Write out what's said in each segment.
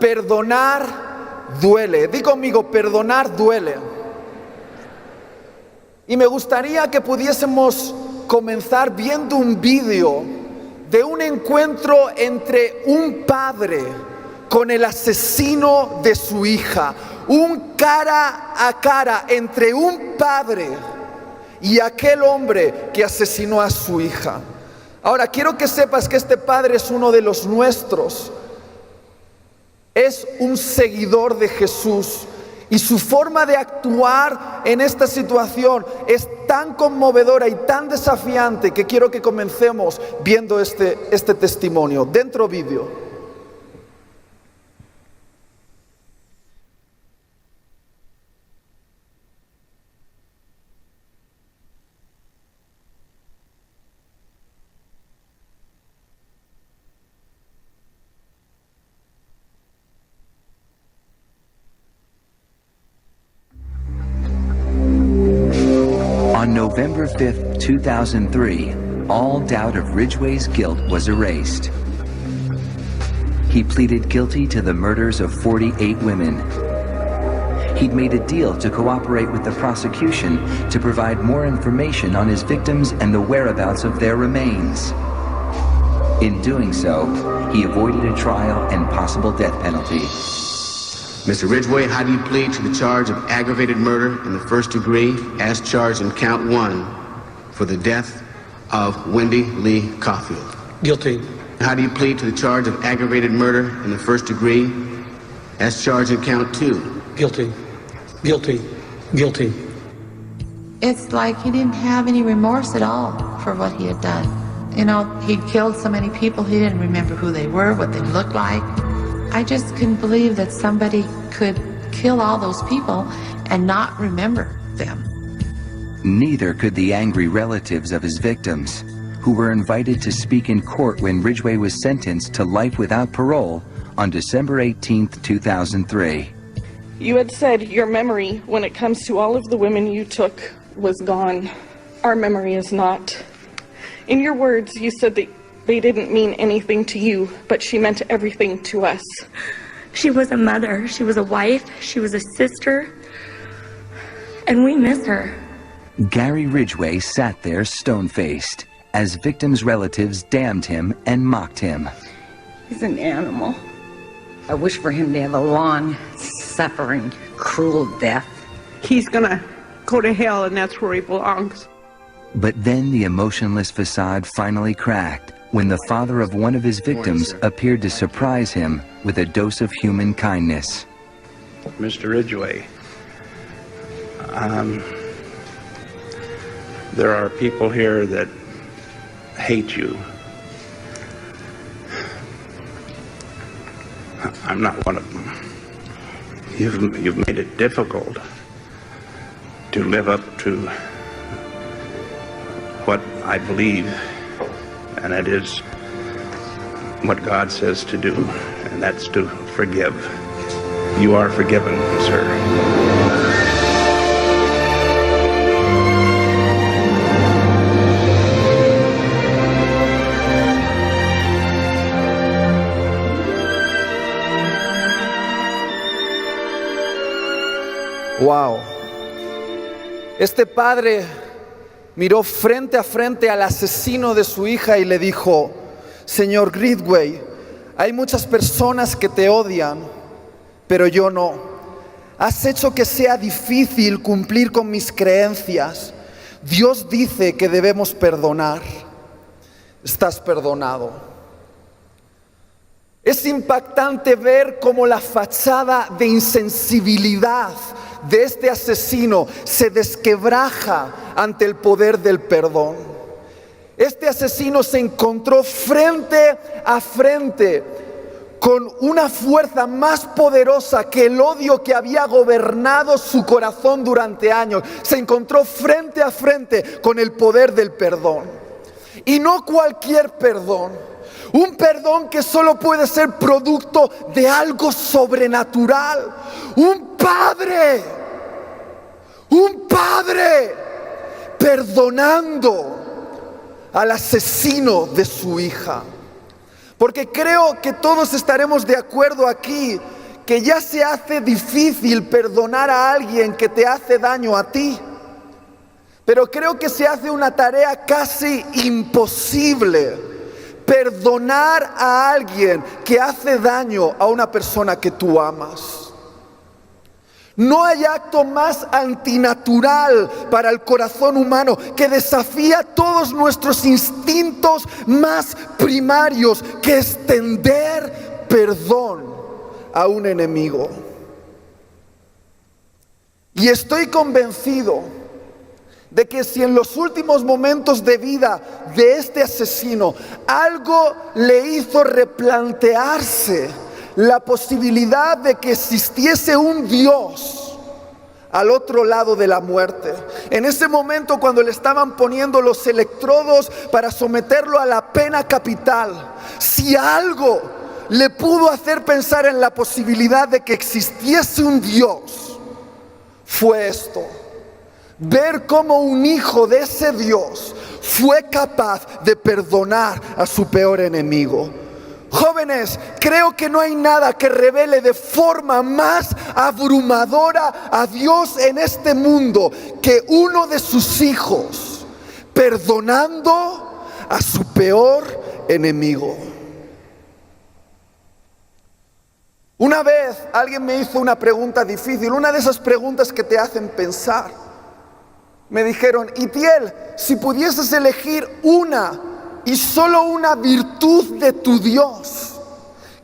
perdonar duele. Di conmigo, perdonar duele. Y me gustaría que pudiésemos comenzar viendo un vídeo de un encuentro entre un padre con el asesino de su hija. Un cara a cara entre un padre y aquel hombre que asesinó a su hija. Ahora, quiero que sepas que este padre es uno de los nuestros. Es un seguidor de Jesús. Y su forma de actuar en esta situación es tan conmovedora y tan desafiante que quiero que comencemos viendo este testimonio. Dentro vídeo. On November 5th, 2003, all doubt of Ridgway's guilt was erased. He pleaded guilty to the murders of 48 women. He'd made a deal to cooperate with the prosecution to provide more information on his victims and the whereabouts of their remains. In doing so, he avoided a trial and possible death penalty. Mr. Ridgway, how do you plead to the charge of aggravated murder in the first degree as charged in count 1 for the death of Wendy Lee Caulfield? Guilty. How do you plead to the charge of aggravated murder in the first degree as charged in count 2? Guilty. Guilty. Guilty. It's like he didn't have any remorse at all for what he had done. You know, he'd killed so many people, he didn't remember who they were, what they looked like. I just couldn't believe that somebody could kill all those people and not remember them. Neither could the angry relatives of his victims, who were invited to speak in court when Ridgway was sentenced to life without parole on December 18th, 2003. You had said your memory, when it comes to all of the women you took, was gone. Our memory is not. In your words, you said that they didn't mean anything to you, but she meant everything to us. She was a mother, she was a wife, she was a sister, and we miss her. Gary Ridgway sat there stone-faced as victims' relatives damned him and mocked him. He's an animal. I wish for him to have a long, suffering, cruel death. He's gonna go to hell, and that's where he belongs. But then the emotionless facade finally cracked when the father of one of his victims appeared to surprise him with a dose of human kindness. Mr. Ridgway, there are people here that hate you. I'm not one of them. You've made it difficult to live up to what I believe, and it is what God says to do, and that's to forgive. You are forgiven, sir. Wow. Este padre miró frente a frente al asesino de su hija y le dijo: Señor Ridgway, hay muchas personas que te odian, pero yo no. Has hecho que sea difícil cumplir con mis creencias. Dios dice que debemos perdonar. Estás perdonado. Es impactante ver cómo la fachada de insensibilidad de este asesino se desquebraja ante el poder del perdón. Este asesino se encontró frente a frente con una fuerza más poderosa que el odio que había gobernado su corazón durante años. Se encontró frente a frente con el poder del perdón. Y no cualquier perdón. Un perdón que solo puede ser producto de algo sobrenatural. Un padre perdonando al asesino de su hija. Porque creo que todos estaremos de acuerdo aquí que ya se hace difícil perdonar a alguien que te hace daño a ti. Pero creo que se hace una tarea casi imposible perdonar a alguien que hace daño a una persona que tú amas. No hay acto más antinatural para el corazón humano que desafía todos nuestros instintos más primarios que extender perdón a un enemigo. Y estoy convencido de que si en los últimos momentos de vida de este asesino algo le hizo replantearse la posibilidad de que existiese un Dios al otro lado de la muerte, en ese momento cuando le estaban poniendo los electrodos para someterlo a la pena capital, si algo le pudo hacer pensar en la posibilidad de que existiese un Dios, fue esto: ver cómo un hijo de ese Dios fue capaz de perdonar a su peor enemigo. Jóvenes, creo que no hay nada que revele de forma más abrumadora a Dios en este mundo que uno de sus hijos perdonando a su peor enemigo. Una vez alguien me hizo una pregunta difícil, una de esas preguntas que te hacen pensar. Me dijeron: Itiel, si pudieses elegir una y solo una virtud de tu Dios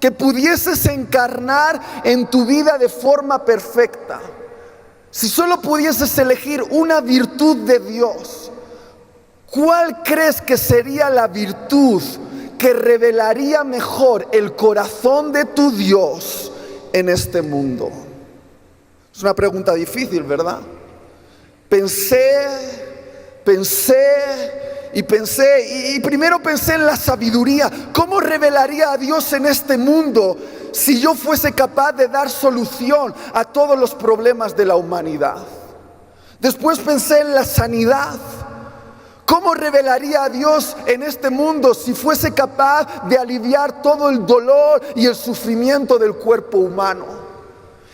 que pudieses encarnar en tu vida de forma perfecta, si solo pudieses elegir una virtud de Dios, ¿cuál crees que sería la virtud que revelaría mejor el corazón de tu Dios en este mundo? Es una pregunta difícil, ¿verdad? Pensé y primero pensé en la sabiduría. ¿Cómo revelaría a Dios en este mundo si yo fuese capaz de dar solución a todos los problemas de la humanidad? Después pensé en la sanidad. ¿Cómo revelaría a Dios en este mundo si fuese capaz de aliviar todo el dolor y el sufrimiento del cuerpo humano?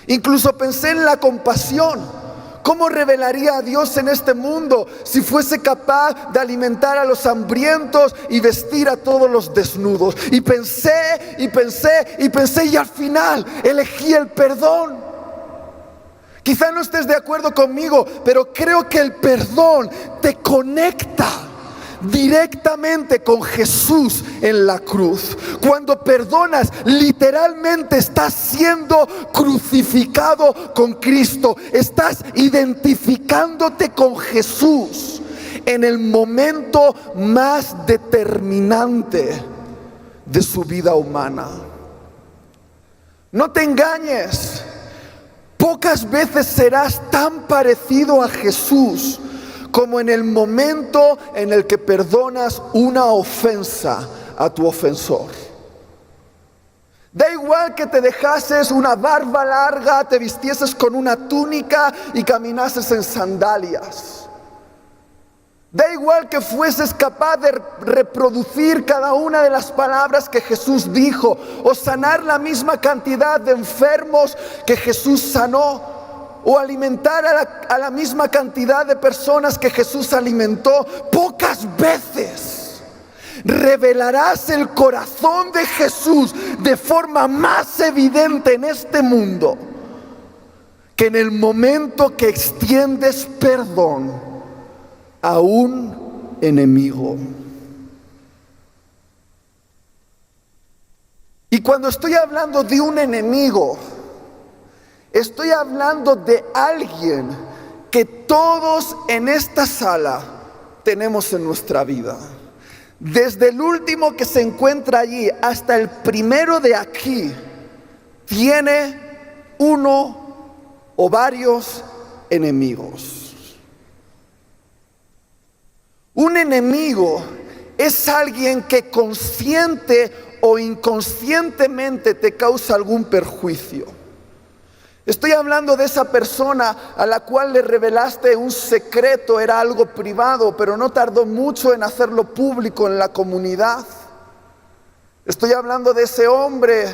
Incluso pensé en la compasión. ¿Cómo revelaría a Dios en este mundo si fuese capaz de alimentar a los hambrientos y vestir a todos los desnudos? Y pensé y al final elegí el perdón. Quizá no estés de acuerdo conmigo, pero creo que el perdón te conecta directamente con Jesús en la cruz. Cuando perdonas, literalmente estás siendo crucificado con Cristo. Estás identificándote con Jesús en el momento más determinante de su vida humana. No te engañes. Pocas veces serás tan parecido a Jesús como en el momento en el que perdonas una ofensa a tu ofensor. Da igual que te dejases una barba larga, te vistieses con una túnica y caminases en sandalias. Da igual que fueses capaz de reproducir cada una de las palabras que Jesús dijo, o sanar la misma cantidad de enfermos que Jesús sanó, o alimentar a la misma cantidad de personas que Jesús alimentó. Pocas veces revelarás el corazón de Jesús de forma más evidente en este mundo que en el momento que extiendes perdón a un enemigo. Y cuando estoy hablando de un enemigo, estoy hablando de alguien que todos en esta sala tenemos en nuestra vida. Desde el último que se encuentra allí hasta el primero de aquí, tiene uno o varios enemigos. Un enemigo es alguien que consciente o inconscientemente te causa algún perjuicio. Estoy hablando de esa persona a la cual le revelaste un secreto, era algo privado, pero no tardó mucho en hacerlo público en la comunidad. Estoy hablando de ese hombre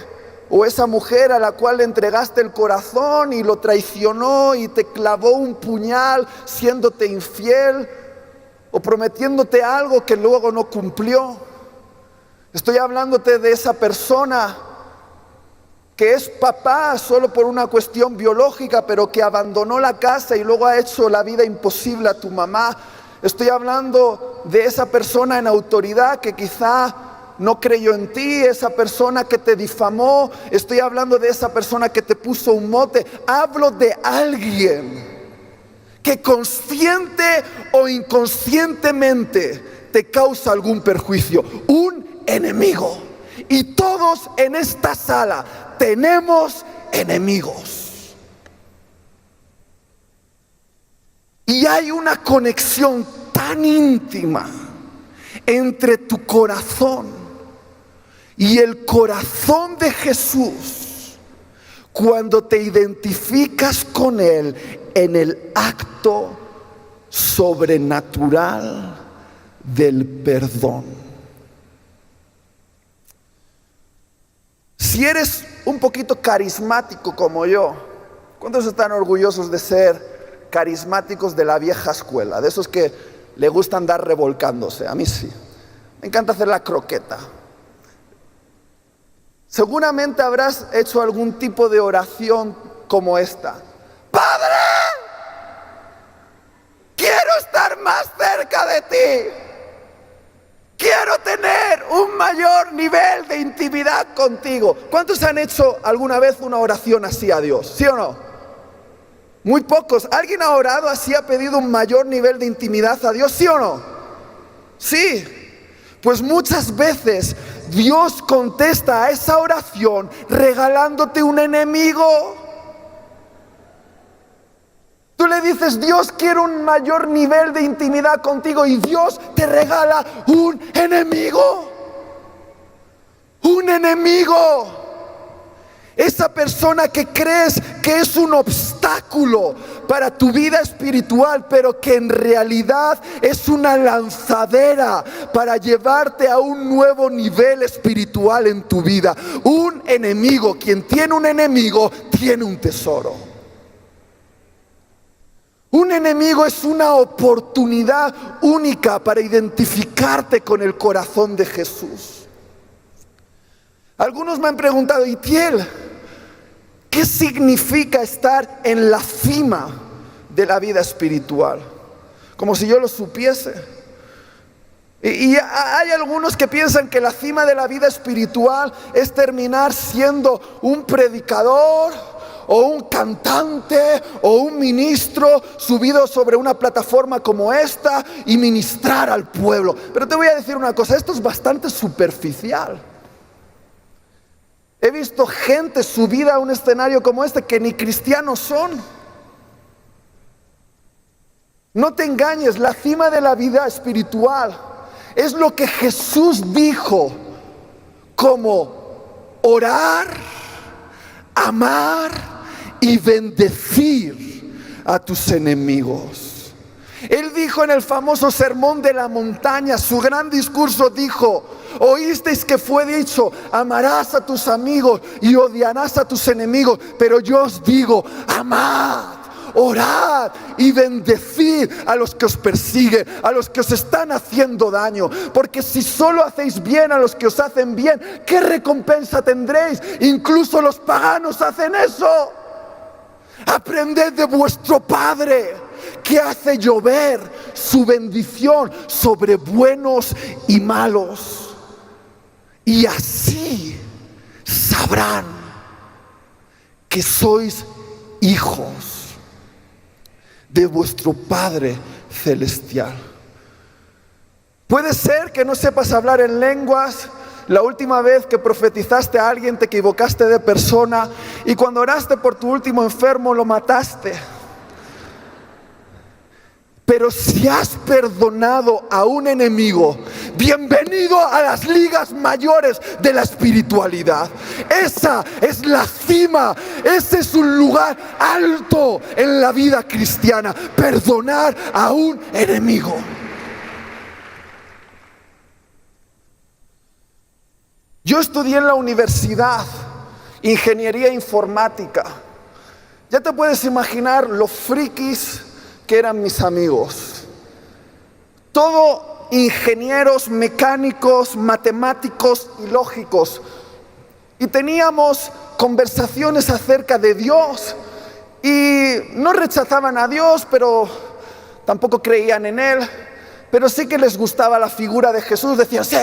o esa mujer a la cual le entregaste el corazón y lo traicionó y te clavó un puñal siéndote infiel o prometiéndote algo que luego no cumplió. Estoy hablándote de esa persona que es papá solo por una cuestión biológica, pero que abandonó la casa y luego ha hecho la vida imposible a tu mamá. Estoy hablando de esa persona en autoridad que quizá no creyó en ti, esa persona que te difamó. Estoy hablando de esa persona que te puso un mote. Hablo de alguien que consciente o inconscientemente te causa algún perjuicio. Un enemigo. Y todos en esta sala tenemos enemigos. Y hay una conexión tan íntima entre tu corazón y el corazón de Jesús cuando te identificas con Él en el acto sobrenatural del perdón. Si eres un poquito carismático como yo, ¿cuántos están orgullosos de ser carismáticos de la vieja escuela? De esos que le gusta andar revolcándose. A mí sí. Me encanta hacer la croqueta. Seguramente habrás hecho algún tipo de oración como esta. ¡Padre! Quiero estar más cerca de ti. Quiero tener un mayor nivel de intimidad contigo. ¿Cuántos han hecho alguna vez una oración así a Dios? ¿Sí o no? Muy pocos. ¿Alguien ha orado así, ha pedido un mayor nivel de intimidad a Dios? ¿Sí o no? Sí. Pues muchas veces Dios contesta a esa oración regalándote un enemigo. Tú le dices, Dios, quiero un mayor nivel de intimidad contigo, y Dios te regala un enemigo. Un enemigo. Esa persona que crees que es un obstáculo para tu vida espiritual, pero que en realidad es una lanzadera para llevarte a un nuevo nivel espiritual en tu vida. Un enemigo. Quien tiene un enemigo tiene un tesoro. Un enemigo es una oportunidad única para identificarte con el corazón de Jesús. Algunos me han preguntado, Itiel, ¿qué significa estar en la cima de la vida espiritual? Como si yo lo supiese. Y hay algunos que piensan que la cima de la vida espiritual es terminar siendo un predicador, o un cantante, o un ministro subido sobre una plataforma como esta y ministrar al pueblo. Pero te voy a decir una cosa, esto es bastante superficial. He visto gente subida a un escenario como este que ni cristianos son. No te engañes, la cima de la vida espiritual es lo que Jesús dijo como orar, amar y bendecir a tus enemigos. Él dijo en el famoso sermón de la montaña, su gran discurso, dijo: oísteis que fue dicho, amarás a tus amigos y odiarás a tus enemigos, pero yo os digo, amad, orad y bendecid a los que os persiguen, a los que os están haciendo daño, porque si solo hacéis bien a los que os hacen bien, ¿qué recompensa tendréis? Incluso los paganos hacen eso. Aprended de vuestro Padre, que hace llover su bendición sobre buenos y malos, y así sabrán que sois hijos de vuestro Padre celestial. Puede ser que no sepas hablar en lenguas. La última vez que profetizaste a alguien te equivocaste de persona, y cuando oraste por tu último enfermo lo mataste. Pero si has perdonado a un enemigo, bienvenido a las ligas mayores de la espiritualidad. Esa es la cima, ese es un lugar alto en la vida cristiana, perdonar a un enemigo. Yo estudié en la universidad ingeniería informática. Ya te puedes imaginar lo frikis que eran mis amigos. Todo ingenieros, mecánicos, matemáticos y lógicos. Y teníamos conversaciones acerca de Dios. Y no rechazaban a Dios, pero tampoco creían en Él. Pero sí que les gustaba la figura de Jesús. Decían, sí,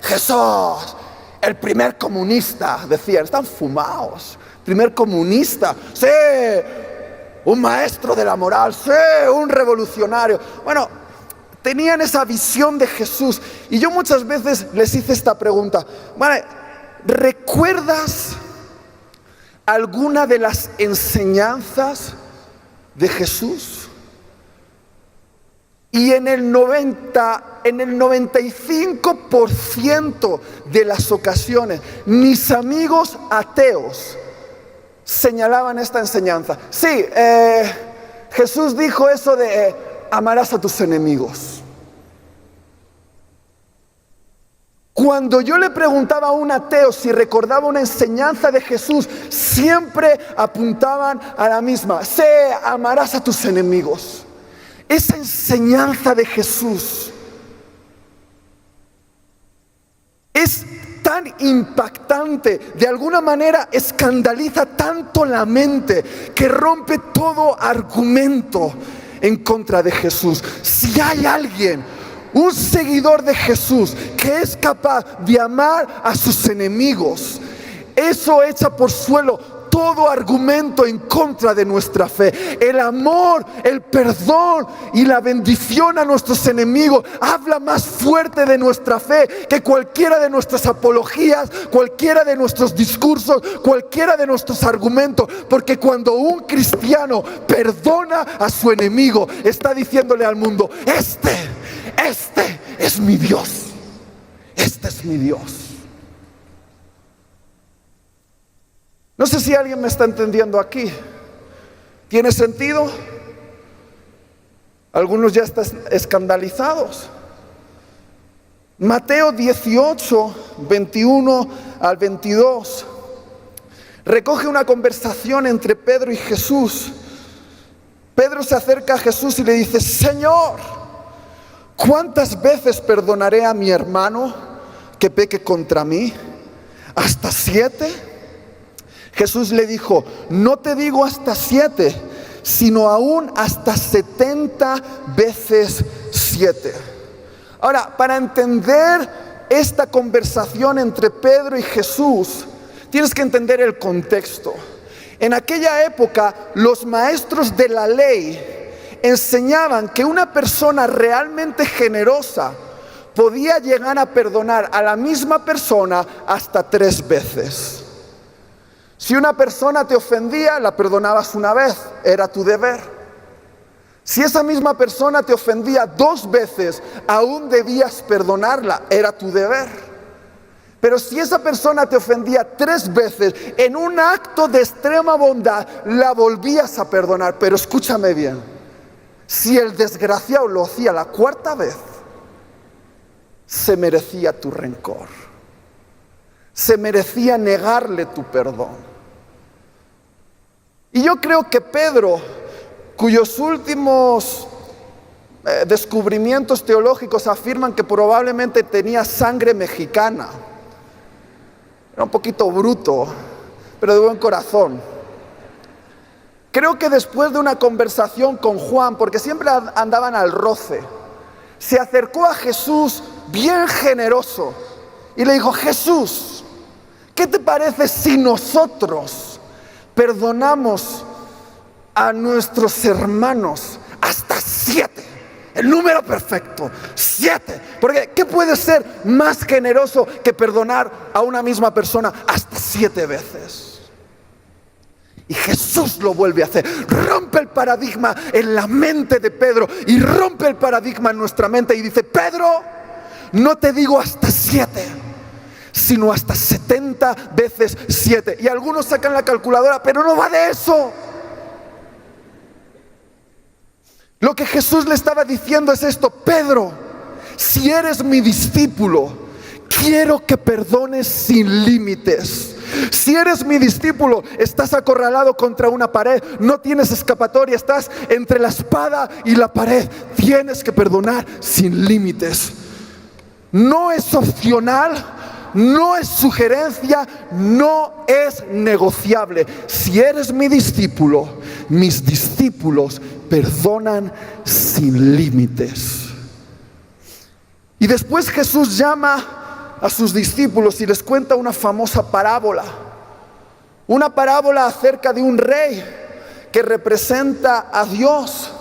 Jesús, el primer comunista. Decían, están fumados. Primer comunista. Sí, un maestro de la moral. Sí, un revolucionario. Bueno, tenían esa visión de Jesús. Y yo muchas veces les hice esta pregunta. Vale, ¿recuerdas alguna de las enseñanzas de Jesús? Y en el 95% de las ocasiones, mis amigos ateos señalaban esta enseñanza. Sí, Jesús dijo eso de amarás a tus enemigos. Cuando yo le preguntaba a un ateo si recordaba una enseñanza de Jesús, siempre apuntaban a la misma. Sí, amarás a tus enemigos. Esa enseñanza de Jesús es tan impactante, de alguna manera escandaliza tanto la mente que rompe todo argumento en contra de Jesús. Si hay alguien, un seguidor de Jesús, que es capaz de amar a sus enemigos, eso echa por suelo todo argumento en contra de nuestra fe. El amor, el perdón y la bendición a nuestros enemigos habla más fuerte de nuestra fe que cualquiera de nuestras apologías, cualquiera de nuestros discursos, cualquiera de nuestros argumentos. Porque cuando un cristiano perdona a su enemigo, está diciéndole al mundo, este es mi Dios. Este es mi Dios. No sé si alguien me está entendiendo aquí. ¿Tiene sentido? Algunos ya están escandalizados. Mateo 18, 21 al 22, recoge una conversación entre Pedro y Jesús. Pedro se acerca a Jesús y le dice, Señor, ¿cuántas veces perdonaré a mi hermano que peque contra mí? ¿Hasta 7? Jesús le dijo, no te digo hasta 7, sino aún hasta 70 veces 7. Ahora, para entender esta conversación entre Pedro y Jesús, tienes que entender el contexto. En aquella época, los maestros de la ley enseñaban que una persona realmente generosa podía llegar a perdonar a la misma persona hasta 3 veces. Si una persona te ofendía, la perdonabas una vez, era tu deber. Si esa misma persona te ofendía 2 veces, aún debías perdonarla, era tu deber. Pero si esa persona te ofendía 3 veces, en un acto de extrema bondad, la volvías a perdonar. Pero escúchame bien, si el desgraciado lo hacía la 4ª vez, se merecía tu rencor. Se merecía negarle tu perdón. Y yo creo que Pedro, cuyos últimos descubrimientos teológicos afirman que probablemente tenía sangre mexicana, era un poquito bruto, pero de buen corazón. Creo que después de una conversación con Juan, porque siempre andaban al roce, se acercó a Jesús bien generoso y le dijo, Jesús, ¿qué te parece si nosotros perdonamos a nuestros hermanos hasta 7? El número perfecto, 7. Porque ¿qué puede ser más generoso que perdonar a una misma persona hasta 7 veces? Y Jesús lo vuelve a hacer. Rompe el paradigma en la mente de Pedro y rompe el paradigma en nuestra mente y dice, Pedro, no te digo hasta 7, sino hasta 70 veces 7. Y algunos sacan la calculadora, pero no va de eso. Lo que Jesús le estaba diciendo es esto, Pedro, si eres mi discípulo, quiero que perdones sin límites. Si eres mi discípulo, estás acorralado contra una pared, no tienes escapatoria, estás entre la espada y la pared. Tienes que perdonar sin límites. No es opcional, no es sugerencia, no es negociable. Si eres mi discípulo, mis discípulos perdonan sin límites. Y después Jesús llama a sus discípulos y les cuenta una famosa parábola. Una parábola acerca de un rey que representa a Dios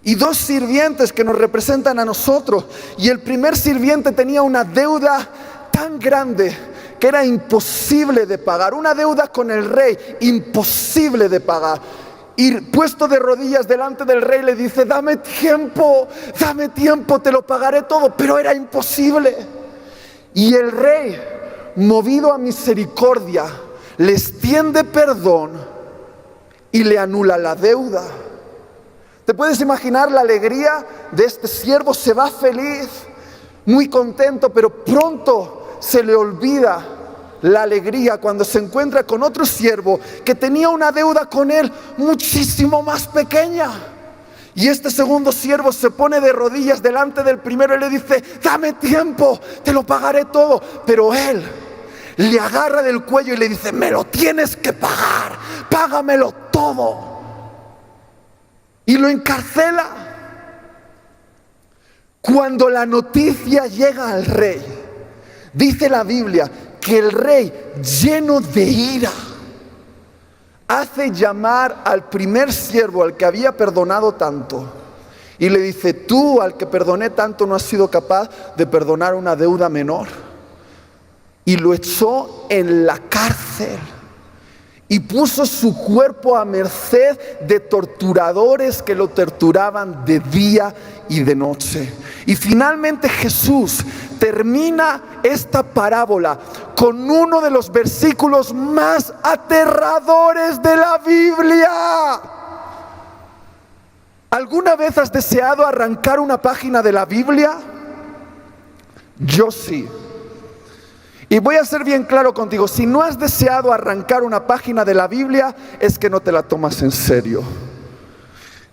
y dos sirvientes que nos representan a nosotros. Y el primer sirviente tenía una deuda tan grande que era imposible de pagar. Una deuda con el rey, imposible de pagar. Y puesto de rodillas delante del rey le dice: dame tiempo, te lo pagaré todo. Pero era imposible. Y el rey, movido a misericordia, le extiende perdón y le anula la deuda. ¿Te puedes imaginar la alegría de este siervo? Se va feliz, muy contento, pero pronto se le olvida la alegría cuando se encuentra con otro siervo que tenía una deuda con él muchísimo más pequeña. Y este segundo siervo se pone de rodillas delante del primero y le dice: dame tiempo, te lo pagaré todo. Pero él le agarra del cuello y le dice: me lo tienes que pagar, págamelo todo. Y lo encarcela. Cuando la noticia llega al rey, dice la Biblia que el rey, lleno de ira, hace llamar al primer siervo, al que había perdonado tanto, y le dice: tú, al que perdoné tanto, no has sido capaz de perdonar una deuda menor. Y lo echó en la cárcel y puso su cuerpo a merced de torturadores que lo torturaban de día y de noche. Y finalmente Jesús termina esta parábola con uno de los versículos más aterradores de la Biblia. ¿Alguna vez has deseado arrancar una página de la Biblia? Yo sí. Y voy a ser bien claro contigo: si no has deseado arrancar una página de la Biblia, es que no te la tomas en serio.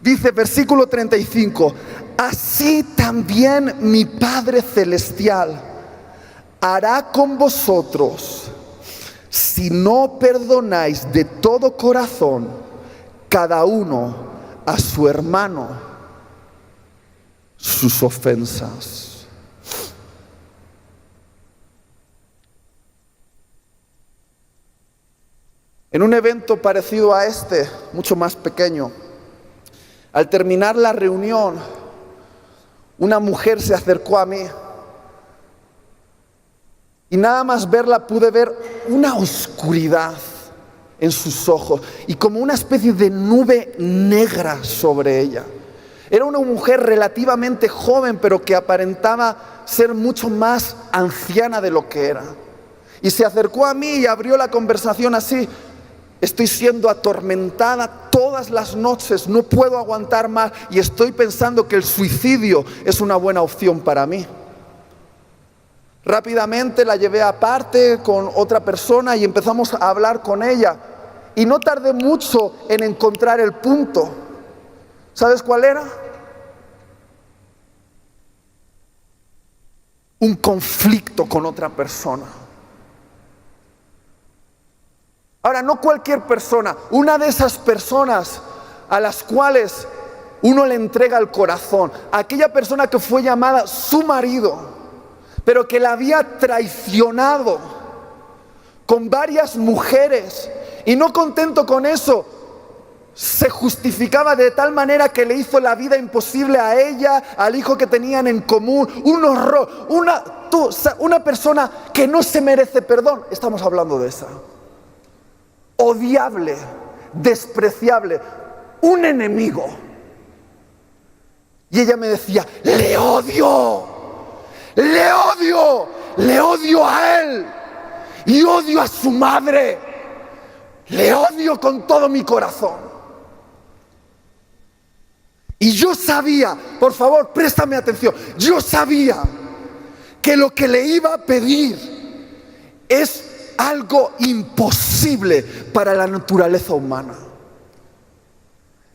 Dice versículo 35: así también mi Padre Celestial hará con vosotros si no perdonáis de todo corazón cada uno a su hermano sus ofensas. En un evento parecido a este, mucho más pequeño, al terminar la reunión, una mujer se acercó a mí y nada más verla pude ver una oscuridad en sus ojos y como una especie de nube negra sobre ella. Era una mujer relativamente joven, pero que aparentaba ser mucho más anciana de lo que era. Y se acercó a mí y abrió la conversación así: estoy siendo atormentada todas las noches, no puedo aguantar más y estoy pensando que el suicidio es una buena opción para mí. Rápidamente la llevé aparte con otra persona y empezamos a hablar con ella. Y no tardé mucho en encontrar el punto. ¿Sabes cuál era? Un conflicto con otra persona. Ahora, no cualquier persona, una de esas personas a las cuales uno le entrega el corazón, aquella persona que fue llamada su marido, pero que la había traicionado con varias mujeres, y no contento con eso, se justificaba de tal manera que le hizo la vida imposible a ella, al hijo que tenían en común. Un horror, una persona que no se merece perdón. Estamos hablando de esa. Odiable, despreciable, un enemigo. Y ella me decía: le odio a él y odio a su madre, le odio con todo mi corazón. Y yo sabía, por favor, préstame atención, yo sabía que lo que le iba a pedir es algo imposible para la naturaleza humana.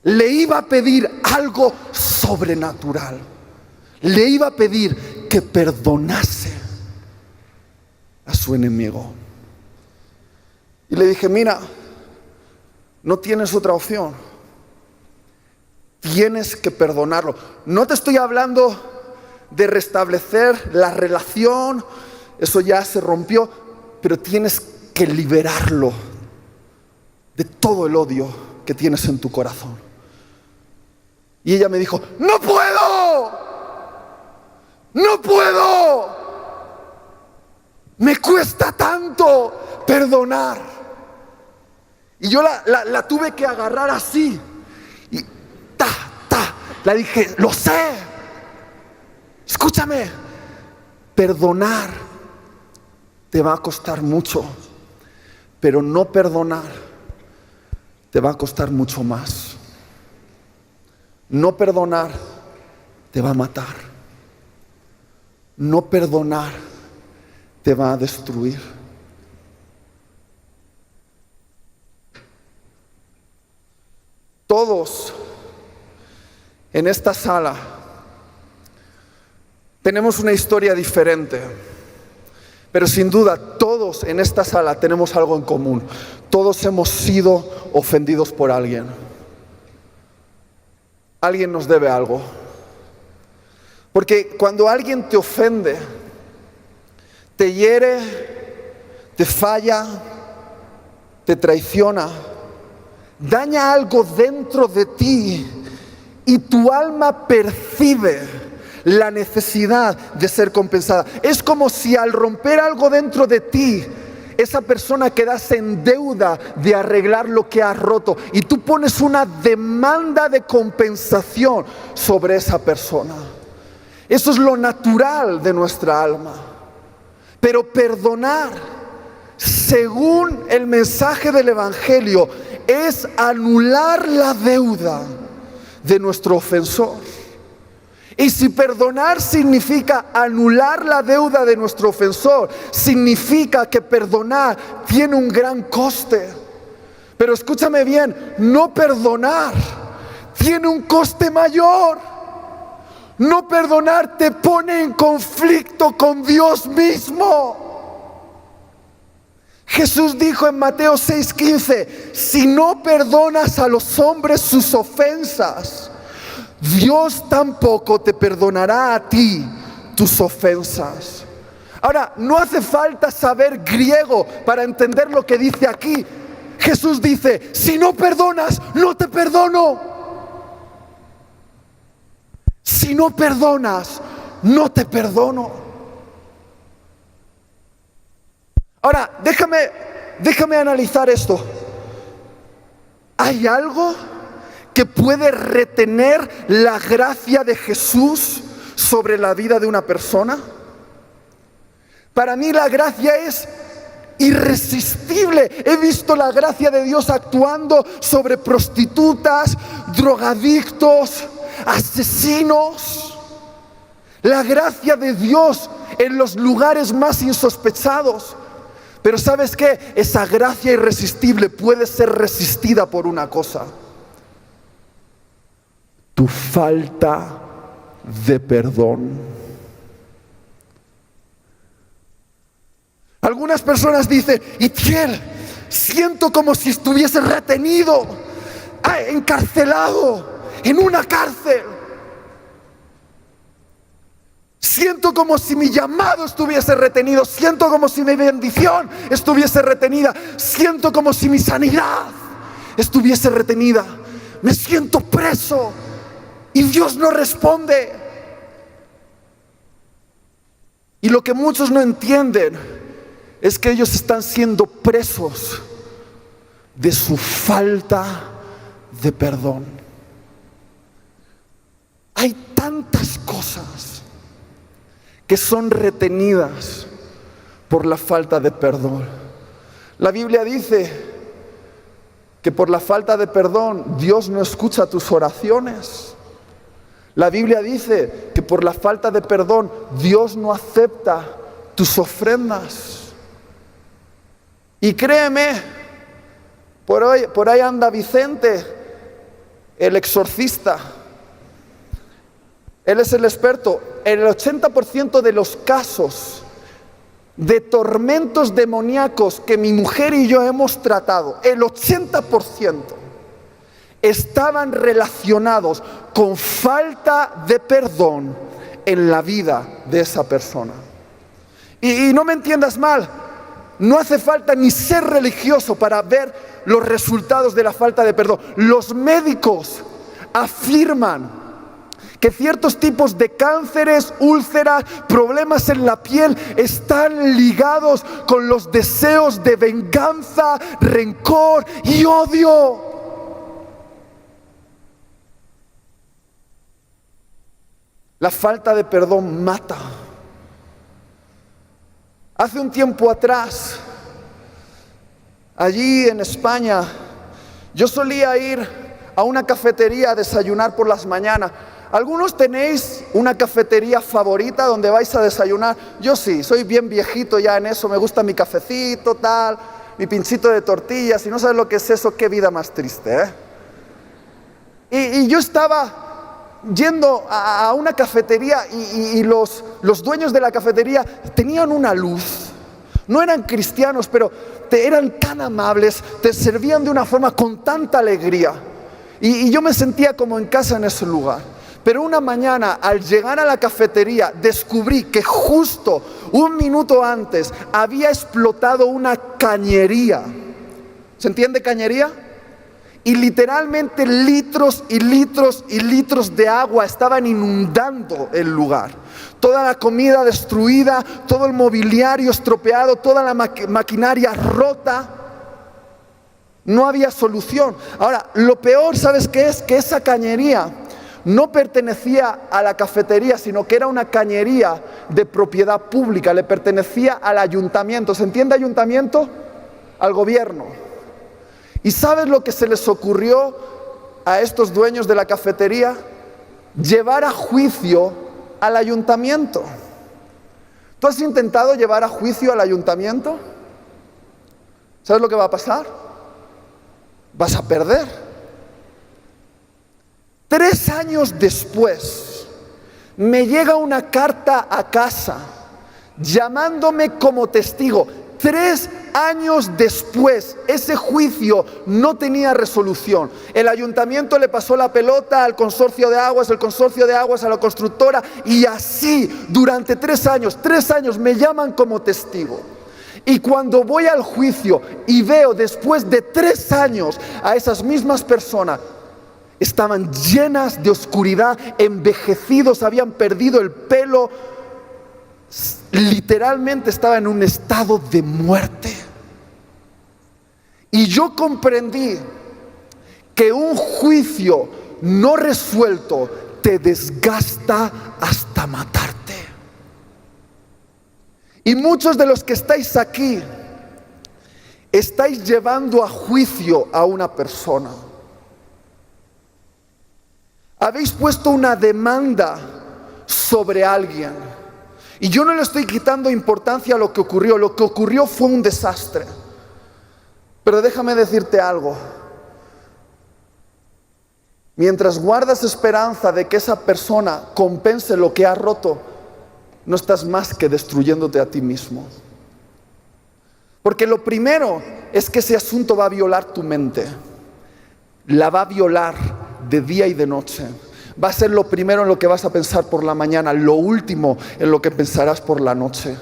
Le iba a pedir algo sobrenatural. Le iba a pedir que perdonase a su enemigo. Y le dije, mira, no tienes otra opción. Tienes que perdonarlo. No te estoy hablando de restablecer la relación, eso ya se rompió, pero tienes que liberarlo de todo el odio que tienes en tu corazón. Y ella me dijo, ¡no puedo! ¡No puedo! Me cuesta tanto perdonar. Y yo la tuve que agarrar así. Y la dije, lo sé. Escúchame, perdonar te va a costar mucho, pero no perdonar te va a costar mucho más. No perdonar te va a matar. No perdonar te va a destruir. Todos en esta sala tenemos una historia diferente, pero sin duda todos en esta sala tenemos algo en común. Todos hemos sido ofendidos por alguien. Alguien nos debe algo. Porque cuando alguien te ofende, te hiere, te falla, te traiciona, daña algo dentro de ti y tu alma percibe la necesidad de ser compensada. Es como si al romper algo dentro de ti, esa persona quedase en deuda de arreglar lo que ha roto y tú pones una demanda de compensación sobre esa persona. Eso es lo natural de nuestra alma. Pero perdonar, según el mensaje del Evangelio, es anular la deuda de nuestro ofensor. Y si perdonar significa anular la deuda de nuestro ofensor, significa que perdonar tiene un gran coste. Pero escúchame bien, no perdonar tiene un coste mayor. No perdonar te pone en conflicto con Dios mismo. Jesús dijo en Mateo 6:15, si no perdonas a los hombres sus ofensas, Dios tampoco te perdonará a ti tus ofensas. Ahora, no hace falta saber griego para entender lo que dice aquí. Jesús dice, si no perdonas, no te perdono. Si no perdonas, no te perdono. Ahora, déjame analizar esto. ¿Hay algo que puede retener la gracia de Jesús sobre la vida de una persona? Para mí la gracia es irresistible. He visto la gracia de Dios actuando sobre prostitutas, drogadictos, asesinos. La gracia de Dios en los lugares más insospechados. Pero ¿sabes qué? Esa gracia irresistible puede ser resistida por una cosa: tu falta de perdón. Algunas personas dicen, Itiel, siento como si estuviese retenido, encarcelado, en una cárcel. Siento como si mi llamado estuviese retenido. Siento como si mi bendición estuviese retenida. Siento como si mi sanidad estuviese retenida. Me siento preso y Dios no responde. Y lo que muchos no entienden es que ellos están siendo presos de su falta de perdón. Hay tantas cosas que son retenidas por la falta de perdón. La Biblia dice que por la falta de perdón Dios no escucha tus oraciones. La Biblia dice que por la falta de perdón Dios no acepta tus ofrendas. Y créeme, por ahí anda Vicente, el exorcista. Él es el experto. En el 80% de los casos de tormentos demoníacos que mi mujer y yo hemos tratado, el 80% estaban relacionados con falta de perdón en la vida de esa persona. Y no me entiendas mal, no hace falta ni ser religioso para ver los resultados de la falta de perdón. Los médicos afirman que ciertos tipos de cánceres, úlceras, problemas en la piel están ligados con los deseos de venganza, rencor y odio. La falta de perdón mata. Hace un tiempo atrás, allí en España, yo solía ir a una cafetería a desayunar por las mañanas. ¿Algunos tenéis una cafetería favorita donde vais a desayunar? Yo sí, soy bien viejito ya en eso, me gusta mi cafecito, tal, mi pinchito de tortillas. Si no sabes lo que es eso, qué vida más triste, ¿eh? Y yo estaba yendo a una cafetería y los dueños de la cafetería tenían una luz. No eran cristianos, pero eran tan amables, te servían de una forma con tanta alegría. Y yo me sentía como en casa en ese lugar. Pero una mañana, al llegar a la cafetería, descubrí que justo un minuto antes había explotado una cañería. ¿Se entiende cañería? Y literalmente litros y litros y litros de agua estaban inundando el lugar. Toda la comida destruida, todo el mobiliario estropeado, toda la maquinaria rota. No había solución. Ahora, lo peor, ¿sabes qué es? Que esa cañería no pertenecía a la cafetería, sino que era una cañería de propiedad pública, le pertenecía al ayuntamiento. ¿Se entiende ayuntamiento? Al gobierno. ¿Y sabes lo que se les ocurrió a estos dueños de la cafetería? Llevar a juicio al ayuntamiento. ¿Tú has intentado llevar a juicio al ayuntamiento? ¿Sabes lo que va a pasar? Vas a perder. 3 años después, me llega una carta a casa llamándome como testigo. 3 años después, ese juicio no tenía resolución. El ayuntamiento le pasó la pelota al consorcio de aguas, el consorcio de aguas a la constructora, y así durante 3 años. 3 años me llaman como testigo. Y cuando voy al juicio y veo después de 3 años a esas mismas personas, estaban llenas de oscuridad, envejecidos, habían perdido el pelo, literalmente estaba en un estado de muerte. Y yo comprendí que un juicio no resuelto te desgasta hasta matarte. Y muchos de los que estáis aquí estáis llevando a juicio a una persona. Habéis puesto una demanda sobre alguien. Y yo no le estoy quitando importancia a lo que ocurrió. Lo que ocurrió fue un desastre. Pero déjame decirte algo. Mientras guardas esperanza de que esa persona compense lo que ha roto, no estás más que destruyéndote a ti mismo. Porque lo primero es que ese asunto va a violar tu mente. La va a violar de día y de noche. Va a ser lo primero en lo que vas a pensar por la mañana, lo último en lo que pensarás por la noche.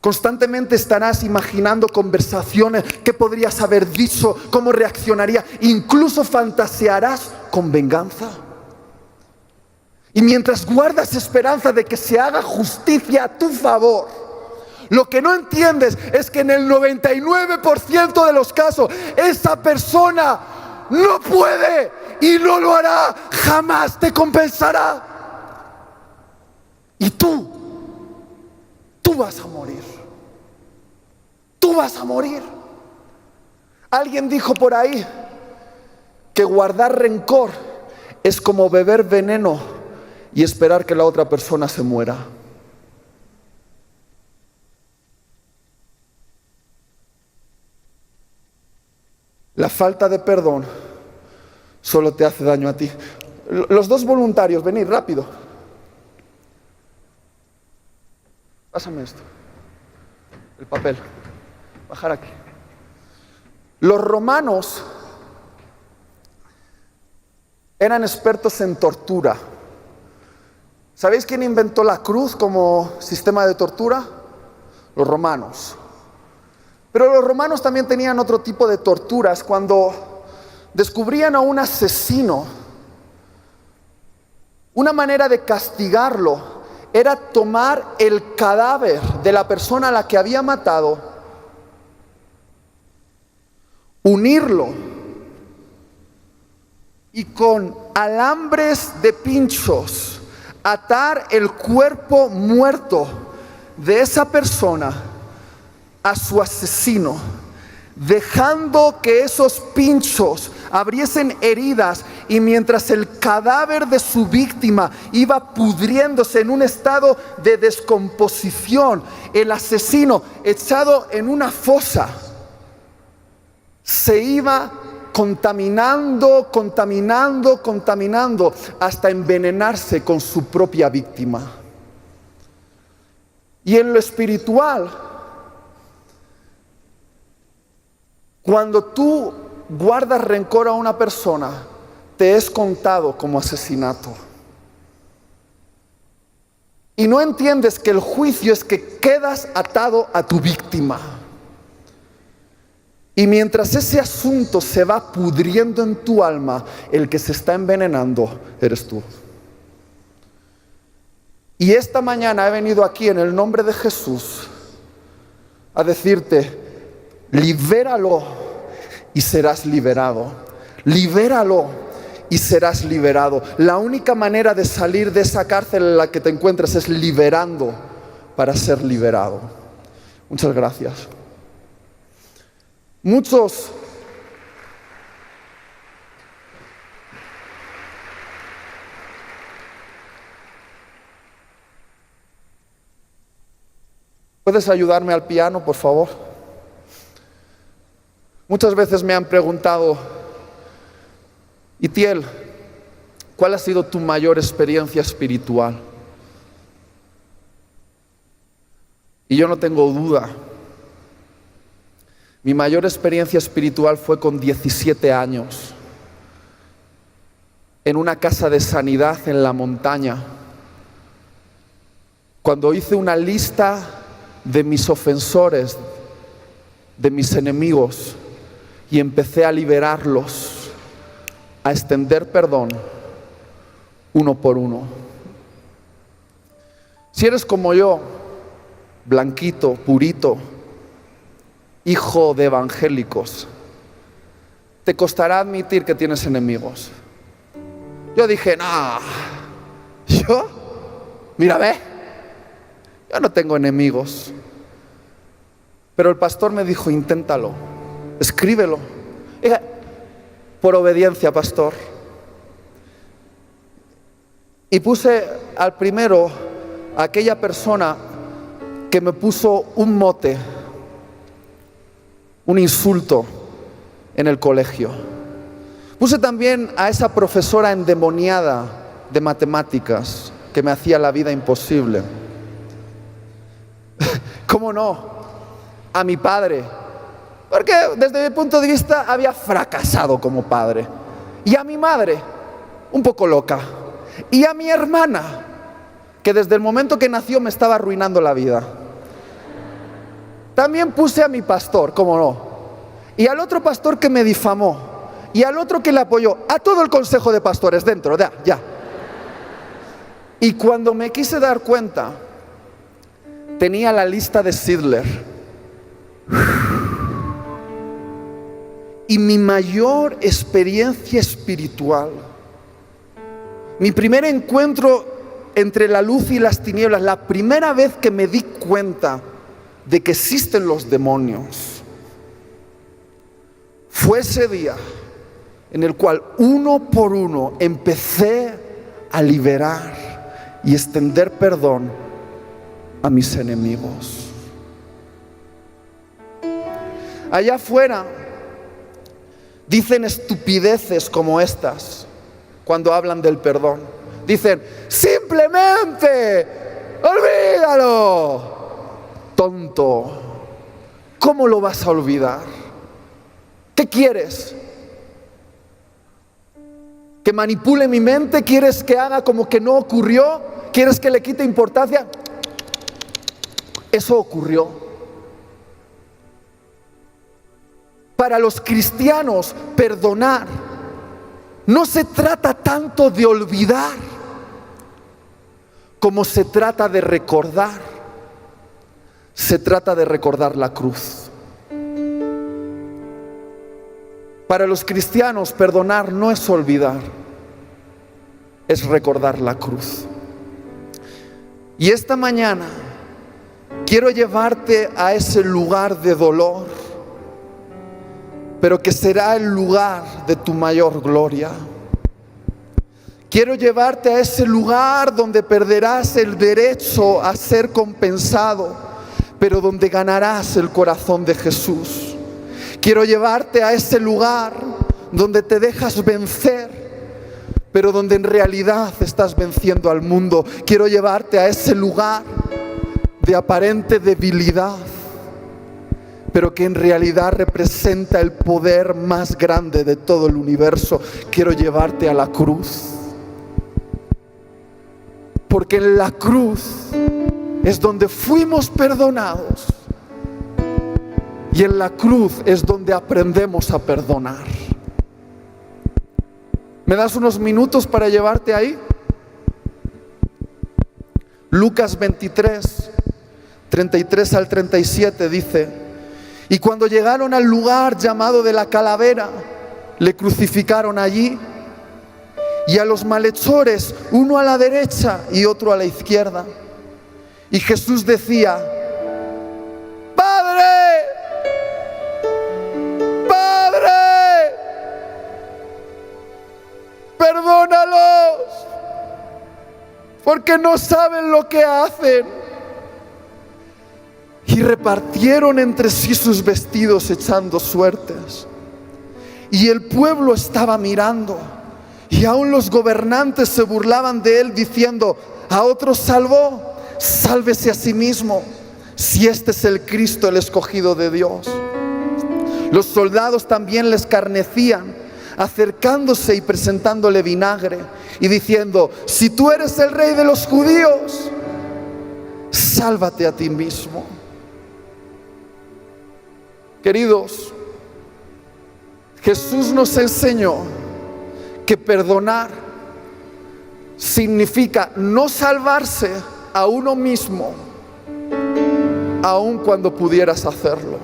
Constantemente estarás imaginando conversaciones, qué podrías haber dicho, cómo reaccionaría, incluso fantasearás con venganza. Y mientras guardas esperanza de que se haga justicia a tu favor, lo que no entiendes es que en el 99% de los casos esa persona no puede y no lo hará, jamás te compensará. Y tú vas a morir. Tú vas a morir. Alguien dijo por ahí que guardar rencor es como beber veneno y esperar que la otra persona se muera. La falta de perdón solo te hace daño a ti. Los dos voluntarios, venid rápido. Pásame esto. El papel. Bajar aquí. Los romanos eran expertos en tortura. ¿Sabéis quién inventó la cruz como sistema de tortura? Los romanos. Pero los romanos también tenían otro tipo de torturas. Cuando descubrían a un asesino, una manera de castigarlo era tomar el cadáver de la persona a la que había matado, unirlo y con alambres de pinchos atar el cuerpo muerto de esa persona a su asesino, dejando que esos pinchos abriesen heridas, y mientras el cadáver de su víctima iba pudriéndose en un estado de descomposición, el asesino, echado en una fosa, se iba contaminando hasta envenenarse con su propia víctima. Y en lo espiritual, cuando tú guardas rencor a una persona, te es contado como asesinato. Y no entiendes que el juicio es que quedas atado a tu víctima. Y mientras ese asunto se va pudriendo en tu alma, el que se está envenenando eres tú. Y esta mañana he venido aquí en el nombre de Jesús a decirte: libéralo y serás liberado. Libéralo y serás liberado. La única manera de salir de esa cárcel en la que te encuentras es liberando para ser liberado. Muchas gracias. Muchos ¿Puedes ayudarme al piano, por favor? Muchas veces me han preguntado: Itiel, ¿cuál ha sido tu mayor experiencia espiritual? Y yo no tengo duda. Mi mayor experiencia espiritual fue con 17 años, en una casa de sanidad en la montaña, cuando hice una lista de mis ofensores, de mis enemigos, y empecé a liberarlos, a extender perdón uno por uno. Si eres como yo, blanquito, purito, hijo de evangélicos, te costará admitir que tienes enemigos. Yo dije: no, yo, mira, ve, yo no tengo enemigos. Pero el pastor me dijo: inténtalo, escríbelo. Dije: por obediencia, pastor. Y puse al primero a aquella persona que me puso un mote, un insulto en el colegio. Puse también a esa profesora endemoniada de matemáticas que me hacía la vida imposible. ¿Cómo no? A mi padre, porque desde mi punto de vista había fracasado como padre. Y a mi madre, un poco loca. Y a mi hermana, que desde el momento que nació me estaba arruinando la vida. También puse a mi pastor, cómo no, y al otro pastor que me difamó, y al otro que le apoyó, a todo el consejo de pastores dentro, ya. Y cuando me quise dar cuenta, tenía la lista de Sidler. Y mi mayor experiencia espiritual, mi primer encuentro entre la luz y las tinieblas, la primera vez que me di cuenta de que existen los demonios, fue ese día en el cual uno por uno empecé a liberar y extender perdón a mis enemigos. Allá afuera dicen estupideces como estas cuando hablan del perdón. Dicen, simplemente, olvídalo. Tonto, ¿cómo lo vas a olvidar? ¿Qué quieres? ¿Que manipule mi mente? ¿Quieres que haga como que no ocurrió? ¿Quieres que le quite importancia? Eso ocurrió. Para los cristianos, perdonar no se trata tanto de olvidar como se trata de recordar. Se trata de recordar la cruz. Para los cristianos, perdonar no es olvidar, es recordar la cruz. Y esta mañana quiero llevarte a ese lugar de dolor, pero que será el lugar de tu mayor gloria. Quiero llevarte a ese lugar donde perderás el derecho a ser compensado, pero donde ganarás el corazón de Jesús. Quiero llevarte a ese lugar donde te dejas vencer, pero donde en realidad estás venciendo al mundo. Quiero llevarte a ese lugar de aparente debilidad, pero que en realidad representa el poder más grande de todo el universo. Quiero llevarte a la cruz, porque en la cruz es donde fuimos perdonados, y en la cruz es donde aprendemos a perdonar. ¿Me das unos minutos para llevarte ahí? Lucas 23, 33 al 37 dice: y cuando llegaron al lugar llamado de la calavera, le crucificaron allí, y a los malhechores, uno a la derecha y otro a la izquierda. Y Jesús decía: Padre, perdónalos, porque no saben lo que hacen. Y repartieron entre sí sus vestidos echando suertes. Y el pueblo estaba mirando, y aún los gobernantes se burlaban de él, diciendo: a otros salvó, sálvese a sí mismo, si este es el Cristo, el escogido de Dios. Los soldados también le escarnecían, acercándose y presentándole vinagre y diciendo: si tú eres el rey de los judíos, sálvate a ti mismo. Queridos, Jesús nos enseñó que perdonar significa no salvarse a uno mismo, aun cuando pudieras hacerlo.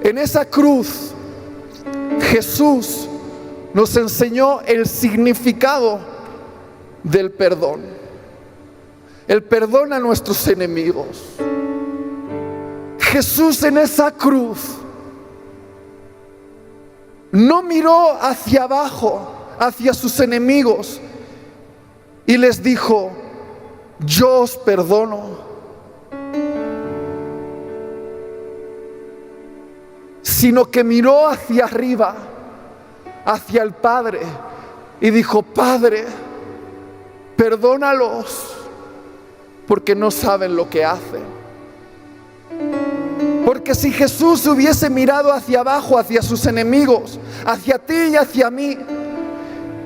En esa cruz, Jesús nos enseñó el significado del perdón. El perdón a nuestros enemigos. Jesús en esa cruz no miró hacia abajo, hacia sus enemigos, y les dijo: yo os perdono. Sino que miró hacia arriba, hacia el Padre, y dijo: Padre, perdónalos, porque no saben lo que hacen. Porque si Jesús hubiese mirado hacia abajo, hacia sus enemigos, hacia ti y hacia mí,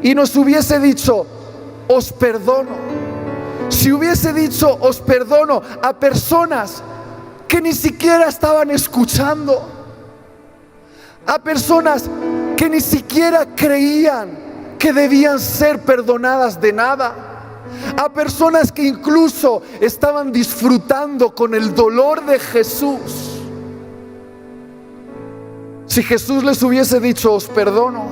y nos hubiese dicho: os perdono, si hubiese dicho os perdono a personas que ni siquiera estaban escuchando, a personas que ni siquiera creían que debían ser perdonadas de nada, a personas que incluso estaban disfrutando con el dolor de Jesús. Si Jesús les hubiese dicho os perdono,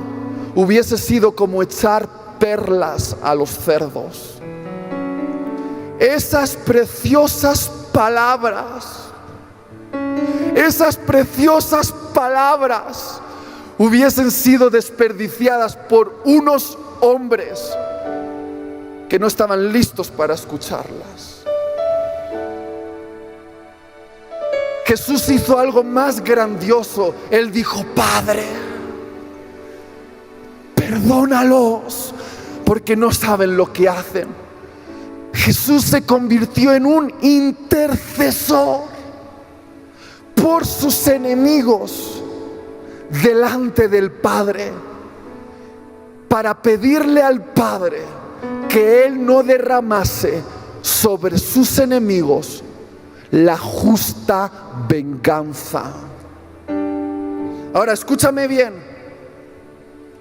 hubiese sido como echar perlas a los cerdos. Esas preciosas palabras, esas preciosas palabras hubiesen sido desperdiciadas por unos hombres que no estaban listos para escucharlas. Jesús hizo algo más grandioso. Él dijo: Padre, perdónalos, porque no saben lo que hacen. Jesús se convirtió en un intercesor por sus enemigos delante del Padre, para pedirle al Padre que Él no derramase sobre sus enemigos la justa venganza. Ahora escúchame bien.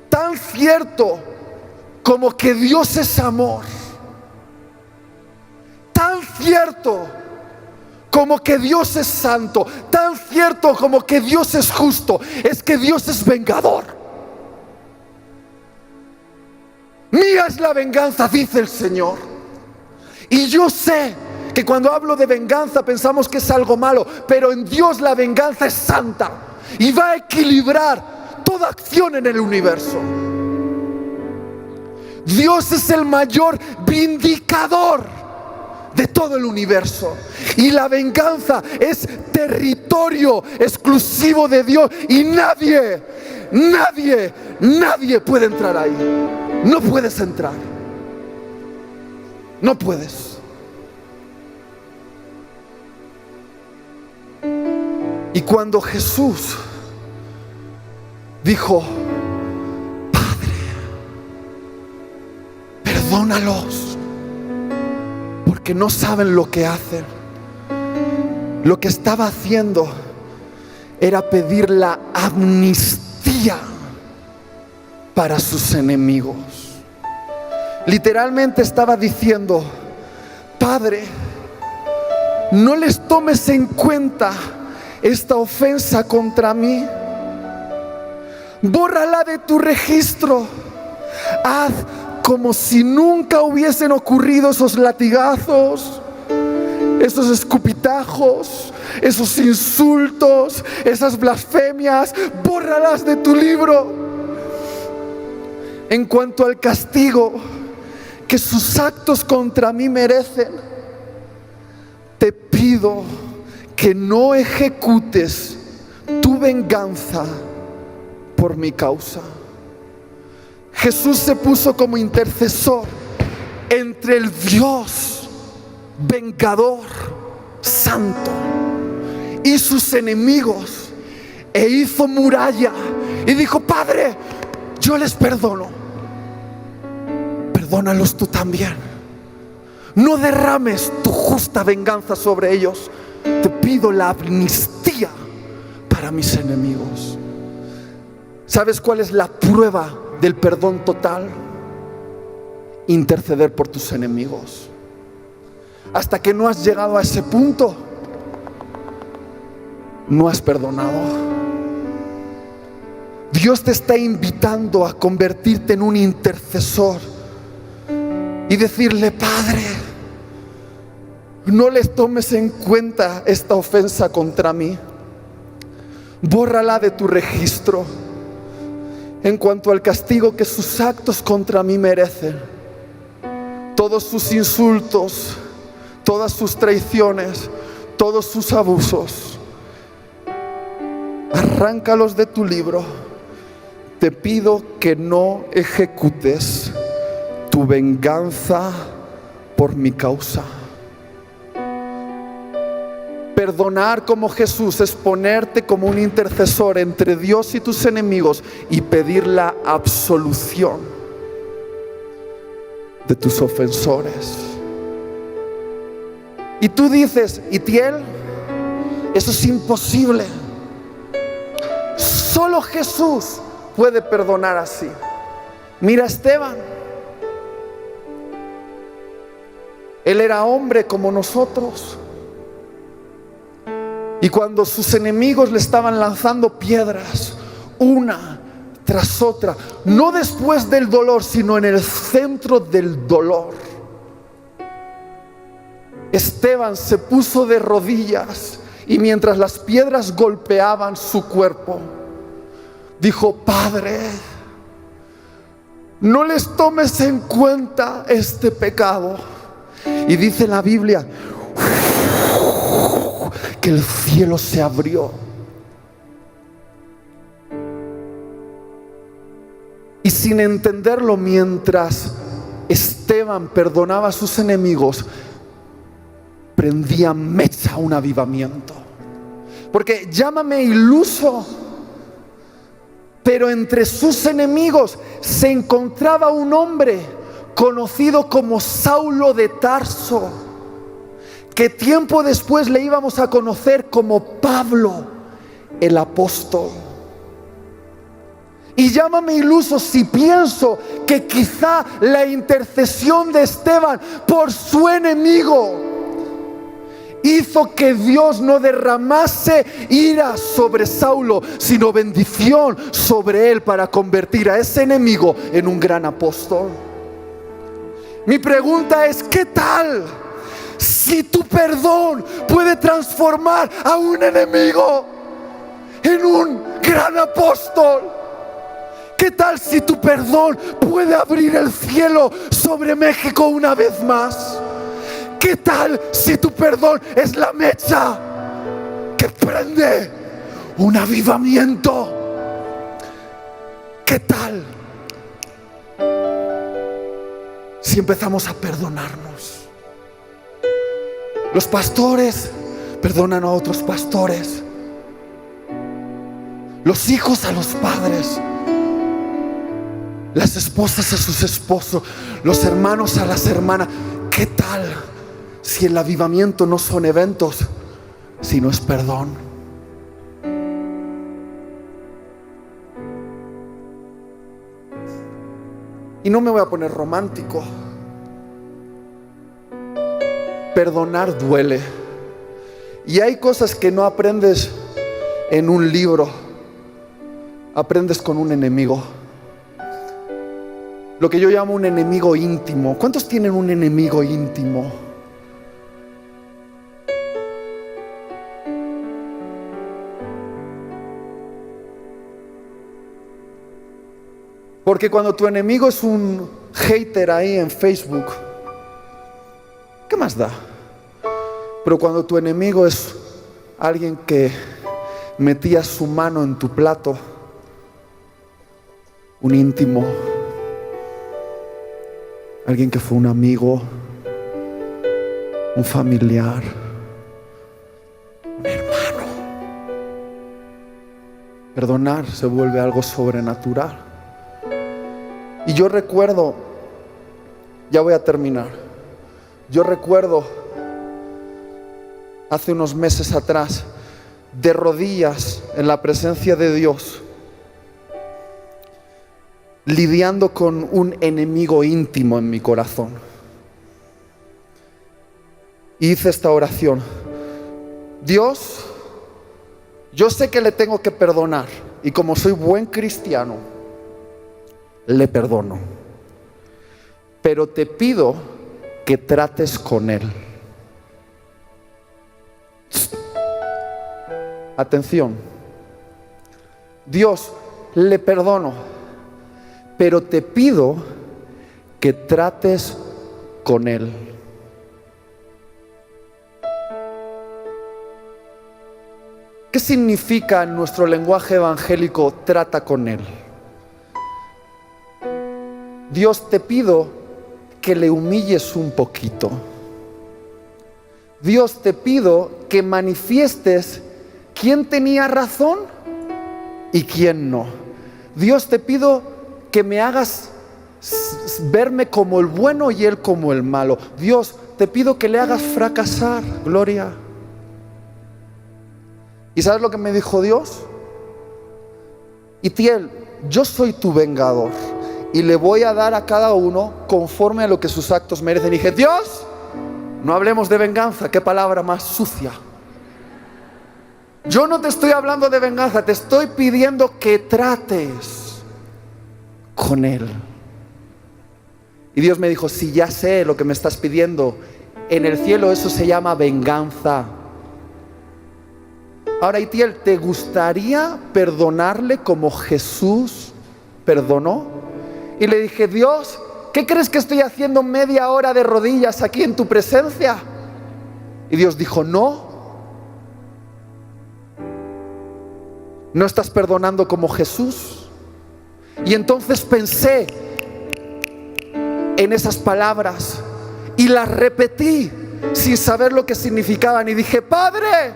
Tan cierto como que Dios es amor, tan cierto como que Dios es santo, tan cierto como que Dios es justo, es que Dios es vengador. Mía es la venganza, dice el Señor. Y yo sé que cuando hablo de venganza pensamos que es algo malo, pero en Dios la venganza es santa y va a equilibrar toda acción en el universo. Dios es el mayor vindicador de todo el universo, y la venganza es territorio exclusivo de Dios, y nadie puede entrar ahí. No puedes entrar, no puedes. Y cuando Jesús dijo: Padre, perdónalos, porque no saben lo que hacen, lo que estaba haciendo era pedir la amnistía para sus enemigos. Literalmente estaba diciendo: Padre, no les tomes en cuenta esta ofensa contra mí. Bórrala de tu registro. Haz como si nunca hubiesen ocurrido esos latigazos, esos escupitajos, esos insultos, esas blasfemias. Bórralas de tu libro. En cuanto al castigo que sus actos contra mí merecen, te pido que no ejecutes tu venganza por mi causa. Jesús se puso como intercesor entre el Dios vengador, santo, y sus enemigos, e hizo muralla y dijo: Padre, yo les perdono, perdónalos tú también. No derrames tu justa venganza sobre ellos. Te pido la amnistía para mis enemigos. ¿Sabes cuál es la prueba del perdón total? Interceder por tus enemigos. Hasta que no has llegado a ese punto, no has perdonado. Dios te está invitando a convertirte en un intercesor y decirle: Padre, no les tomes en cuenta esta ofensa contra mí. Bórrala de tu registro. En cuanto al castigo que sus actos contra mí merecen, todos sus insultos, todas sus traiciones, todos sus abusos, arráncalos de tu libro. Te pido que no ejecutes tu venganza por mi causa. Perdonar como Jesús es ponerte como un intercesor entre Dios y tus enemigos y pedir la absolución de tus ofensores. Y tú dices: Itiel, eso es imposible. Solo Jesús puede perdonar así. Mira a Esteban. Él era hombre como nosotros. Y cuando sus enemigos le estaban lanzando piedras, una tras otra, no después del dolor, sino en el centro del dolor, Esteban se puso de rodillas y mientras las piedras golpeaban su cuerpo, dijo: Padre, no les tomes en cuenta este pecado. Y dice la Biblia que el cielo se abrió. Y sin entenderlo, mientras Esteban perdonaba a sus enemigos, prendía mecha un avivamiento. Porque llámame iluso, pero entre sus enemigos se encontraba un hombre conocido como Saulo de Tarso, que tiempo después le íbamos a conocer como Pablo el apóstol. Y llámame iluso si pienso que quizá la intercesión de Esteban por su enemigo hizo que Dios no derramase ira sobre Saulo, sino bendición sobre él para convertir a ese enemigo en un gran apóstol. Mi pregunta es, ¿qué tal si tu perdón puede transformar a un enemigo en un gran apóstol? ¿Qué tal si tu perdón puede abrir el cielo sobre México una vez más? ¿Qué tal si tu perdón es la mecha que prende un avivamiento? ¿Qué tal si empezamos a perdonarnos? Los pastores perdonan a otros pastores, los hijos a los padres, las esposas a sus esposos, los hermanos a las hermanas. ¿Qué tal si el avivamiento no son eventos, sino es perdón? Y no me voy a poner romántico. Perdonar duele. Y hay cosas que no aprendes en un libro, aprendes con un enemigo. Lo que yo llamo un enemigo íntimo. ¿Cuántos tienen un enemigo íntimo? Porque cuando tu enemigo es un hater ahí en Facebook, ¿qué más da? Pero cuando tu enemigo es alguien que metía su mano en tu plato, un íntimo, alguien que fue un amigo, un familiar, un hermano, perdonar se vuelve algo sobrenatural. Y yo recuerdo, ya voy a terminar, yo recuerdo hace unos meses atrás, de rodillas en la presencia de Dios, lidiando con un enemigo íntimo en mi corazón. Hice esta oración: Dios, yo sé que le tengo que perdonar, y como soy buen cristiano, le perdono, pero te pido que trates con él. Atención, Dios, le perdono, pero te pido que trates con él. ¿Qué significa en nuestro lenguaje evangélico trata con él? Dios, te pido que le humilles un poquito. Dios, te pido que manifiestes quién tenía razón y quién no. Dios, te pido que me hagas verme como el bueno y él como el malo. Dios, te pido que le hagas fracasar, Gloria. ¿Y sabes lo que me dijo Dios? Itiel, yo soy tu vengador y le voy a dar a cada uno conforme a lo que sus actos merecen. Y dije, Dios, no hablemos de venganza, qué palabra más sucia. Yo no te estoy hablando de venganza, te estoy pidiendo que trates con él. Y Dios me dijo, sí, ya sé lo que me estás pidiendo. En el cielo eso se llama venganza. Ahora, Itiel, ¿te gustaría perdonarle como Jesús perdonó? Y le dije, Dios, ¿qué crees que estoy haciendo media hora de rodillas aquí en tu presencia? Y Dios dijo, no, ¿No estás perdonando como Jesús? Y entonces pensé en esas palabras y las repetí sin saber lo que significaban. Y dije: Padre,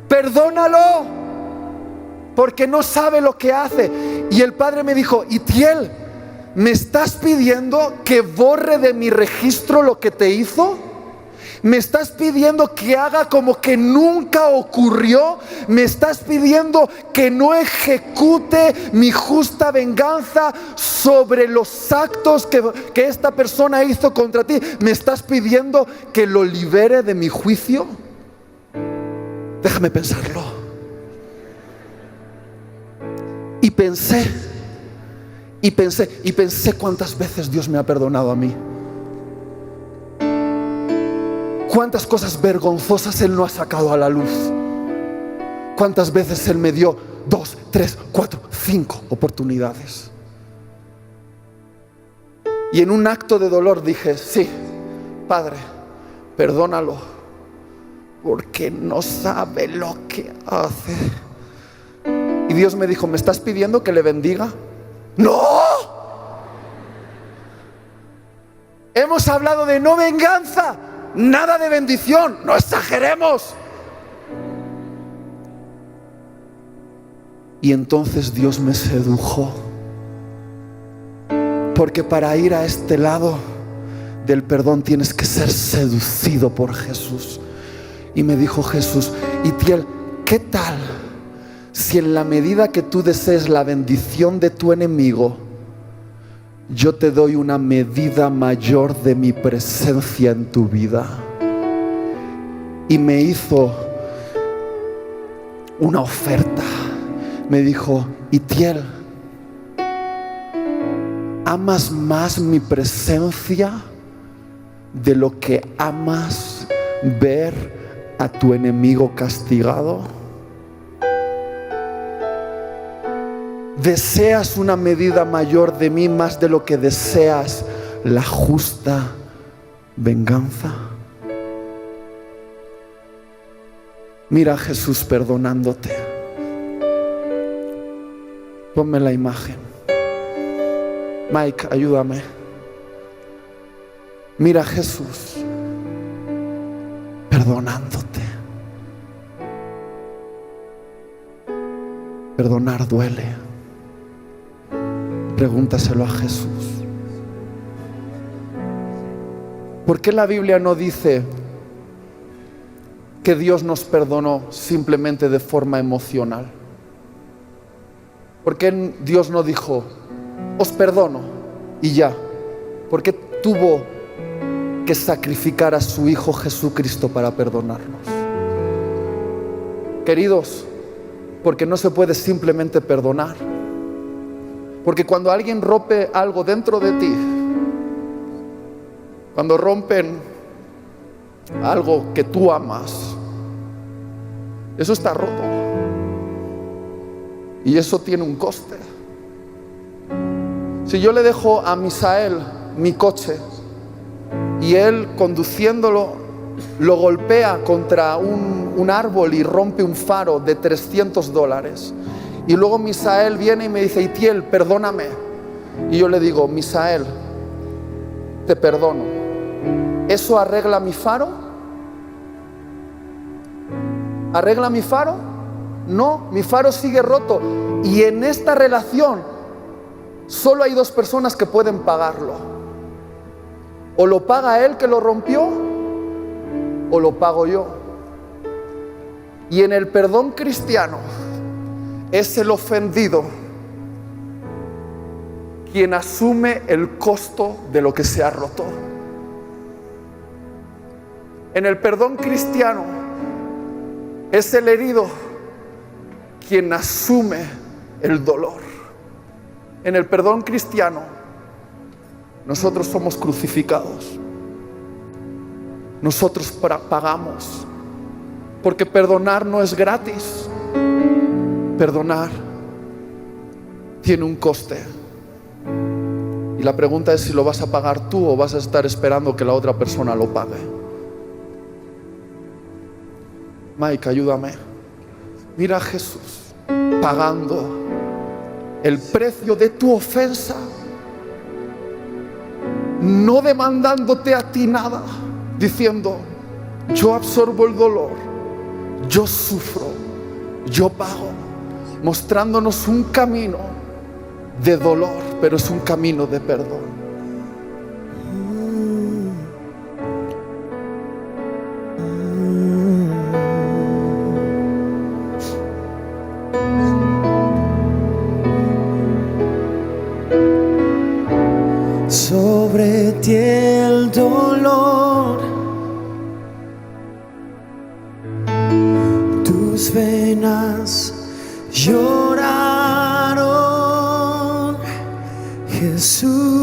perdónalo, porque no sabe lo que hace. Y el Padre me dijo: Itiel, ¿me estás pidiendo que borre de mi registro lo que te hizo? ¿Me estás pidiendo que haga como que nunca ocurrió? ¿Me estás pidiendo que no ejecute mi justa venganza sobre los actos que esta persona hizo contra ti? ¿Me estás pidiendo que lo libere de mi juicio? Déjame pensarlo. Y pensé cuántas veces Dios me ha perdonado a mí. Cuántas cosas vergonzosas Él no ha sacado a la luz. Cuántas veces Él me dio 2, 3, 4, 5 oportunidades. Y en un acto de dolor dije: sí, Padre, perdónalo, porque no sabe lo que hace. Y Dios me dijo: ¿me estás pidiendo que le bendiga? ¡No! Hemos hablado de no venganza, nada de bendición, no exageremos. Y entonces Dios me sedujo, porque para ir a este lado del perdón tienes que ser seducido por Jesús. Y me dijo Jesús: Itiel, ¿qué tal si en la medida que tú desees la bendición de tu enemigo, yo te doy una medida mayor de mi presencia en tu vida? Y me hizo una oferta. Me dijo: Itiel, ¿amas más mi presencia de lo que amas ver a tu enemigo castigado? ¿Deseas una medida mayor de mí más de lo que deseas la justa venganza? Mira a Jesús perdonándote. Ponme la imagen. Mike, ayúdame. Mira a Jesús perdonándote. Perdonar duele. Pregúntaselo a Jesús. ¿Por qué la Biblia no dice que Dios nos perdonó simplemente de forma emocional? ¿Por qué Dios no dijo: os perdono y ya? ¿Por qué tuvo que sacrificar a su Hijo Jesucristo para perdonarnos? Queridos, porque no se puede simplemente perdonar. Porque cuando alguien rompe algo dentro de ti, cuando rompen algo que tú amas, eso está roto. Y eso tiene un coste. Si yo le dejo a Misael mi coche y él, conduciéndolo, lo golpea contra un árbol y rompe un faro de $300, y luego Misael viene y me dice: Itiel, perdóname, y yo le digo: Misael, te perdono, ¿eso arregla mi faro? ¿Arregla mi faro? No, mi faro sigue roto. Y en esta relación solo hay dos personas que pueden pagarlo. O lo paga él que lo rompió, o lo pago yo. Y en el perdón cristiano es el ofendido quien asume el costo de lo que se ha roto. En el perdón cristiano es el herido quien asume el dolor. En el perdón cristiano nosotros somos crucificados. Nosotros pagamos, porque perdonar no es gratis. Perdonar tiene un coste. Y la pregunta es si lo vas a pagar tú o vas a estar esperando que la otra persona lo pague. Mike, ayúdame. Mira a Jesús. pagando el precio de tu ofensa, no demandándote a ti nada, diciendo: yo absorbo el dolor, yo sufro, yo pago, mostrándonos un camino de dolor, pero es un camino de perdón. Sobre ti el dolor, tus venas lloraron, Jesús.